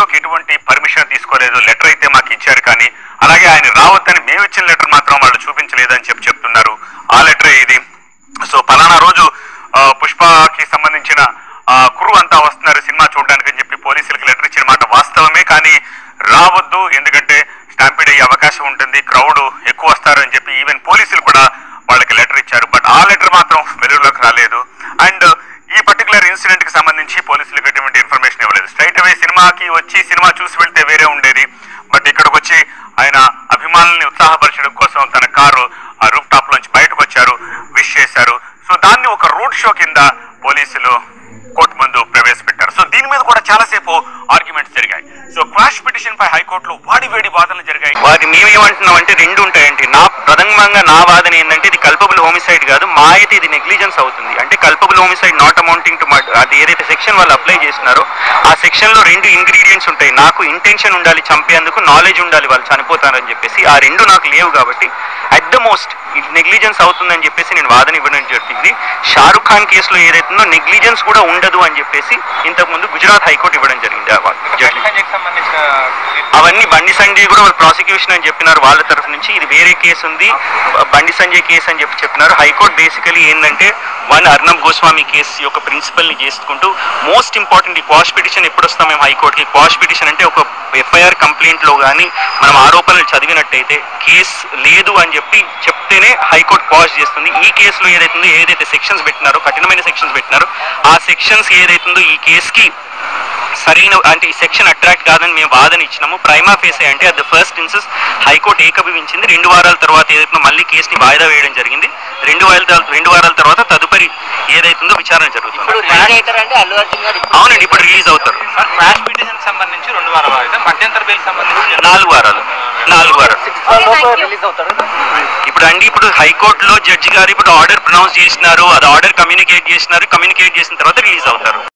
షోకి ఎటువంటి పర్మిషన్ తీసుకోలేదు. లెటర్ అయితే మాకు ఇచ్చారు, కానీ అలాగే ఆయన రావద్దని మేము ఇచ్చిన లెటర్ మాత్రం వాళ్ళు చూపించలేదని చెప్తున్నారు. ఆ లెటరే ఇది. సో పలానా రోజు పుష్పకి సంబంధించిన క్రూ అంతా వస్తున్నారు సినిమా చూడడానికి అని చెప్పి పోలీసులకు లెటర్ ఇచ్చిన మాట వాస్తవమే, కానీ రావద్దు ఎందుకంటే స్టాంపీడ్ అయ్యే అవకాశం ఉంటుంది, క్రౌడ్ ఎక్కువ వస్తారు అని చెప్పి ఈవెన్ పోలీసులు కూడా వాళ్ళకి లెటర్ ఇచ్చారు. బట్ ఆ లెటర్ మాత్రం వెలుగులోకి రాలేదు. అండ్ ఈ పర్టికులర్ ఇన్సిడెంట్ కి సంబంధించి పోలీసులకు ఎటువంటి ఇన్ఫర్మేషన్ ఇవ్వలేదు. స్ట్రైట్ అవే సినిమాకి వచ్చి సినిమా చూసి వెళ్తే వేరే ఉండేది. బట్ ఇక్కడికి వచ్చి ఆయన అభిమానుల్ని ఉత్సాహపరచడం కోసం తన కారు ఆ రూఫ్ టాప్ లోంచి బయటకు వచ్చారు, విష్ చేశారు. సో దాన్ని ఒక రోడ్ షో కింద పోలీసులు కోర్టు ముందు ప్రవేశపెట్టారు. సో దీని మీద కూడా చాలాసేపు ఆర్గ్యుమెంట్స్ జరిగాయి. సో క్వాష్ పిటిషన్ పై హైకోర్టులో వాడి వాదనలు జరిగాయి. వాటి మేమేమంటున్నాం అంటే రెండు ఉంటాయండి. ప్రథమంగా నా వాదన ఏంటంటే ఇది కల్పబుల్ హోమిసైడ్ కాదు, మా అయితే ఇది నెగ్లిజెన్స్ అవుతుంది. అంటే culpable homicide not amounting to murder, అది ఏదైతే సెక్షన్ వాళ్ళు అప్లై చేస్తున్నారో ఆ సెక్షన్ లో రెండు ఇంగ్రీడియంట్స్ ఉంటాయి. నాకు ఇంటెన్షన్ ఉండాలి చంపేందుకు, నాలెడ్జ్ ఉండాలి వాళ్ళు చనిపోతారని చెప్పేసి. ఆ రెండు నాకు లేవు కాబట్టి అట్ ద మోస్ట్ ఇది నెగ్లిజెన్స్ అవుతుందని చెప్పేసి నేను వాదన ఇవ్వడం జరిగింది. షారుఖ్ ఖాన్ కేసులో ఏదైతుందో నెగ్లిజెన్స్ కూడా ఉండదు అని చెప్పేసి ఇంతకుముందు గుజరాత్ హైకోర్టు ఇవ్వడం జరిగింది. అవన్నీ బండి సంజయ్ కూడా వాళ్ళు ప్రాసిక్యూషన్ అని చెప్పినారు వాళ్ళ తరఫు నుంచి. ఇది వేరే కేసు ఉంది, బండి సంజయ్ కేసు అని చెప్పినారు. హైకోర్టు బేసికలీ ఏంటంటే అర్నబ్ గోస్వామి కేసు యొక్క ప్రిన్సిపల్ ని చేసుకుంటూ మోస్ట్ ఇంపార్టెంట్ ఈ క్వాష్ పిటిషన్ ఎప్పుడు వస్తాం మేము హైకోర్టుకి. క్వాష్ పిటిషన్ అంటే ఒక ఎఫ్ఐఆర్ కంప్లైంట్ లో కానీ మనం ఆరోపణలు చదివినట్టయితే కేసు లేదు అని చెప్తేనే హైకోర్టు క్వాష్ చేస్తుంది. ఈ కేసులో ఏదైతే సెక్షన్స్ పెట్టినారో, కఠినమైన సెక్షన్స్ పెట్టినారో ఆ సెక్షన్స్ ఏదైతుందో ఈ కేసుకి సరైన అంటే ఈ సెక్షన్ అట్రాక్ట్ కాదని మేము వాదన ఇచ్చినాము. ప్రైమా ఫేసే అంటే అది ఫస్ట్ ఇన్సెన్స్ హైకోర్టు ఏకీభవించింది. 2 వారాల తర్వాత ఏదైతుందో మళ్ళీ కేసుని వాయిదా వేయడం జరిగింది. 2 వారాల తర్వాత తదుపరి ఏదైతుందో విచారణ జరుగుతుంది. అవునండి, ఇప్పుడు రిలీజ్ అవుతారు. సంబంధించి 2 వారాల వాయిదా, మధ్యంతర బెయిల్ సంబంధించి 4 వారాలు. ఇప్పుడు హైకోర్టులో జడ్జి గారు ఇప్పుడు ఆర్డర్ ప్రొనౌన్స్ చేసినారు, అది ఆర్డర్ కమ్యూనికేట్ చేసిన తర్వాత రిలీజ్ అవుతారు.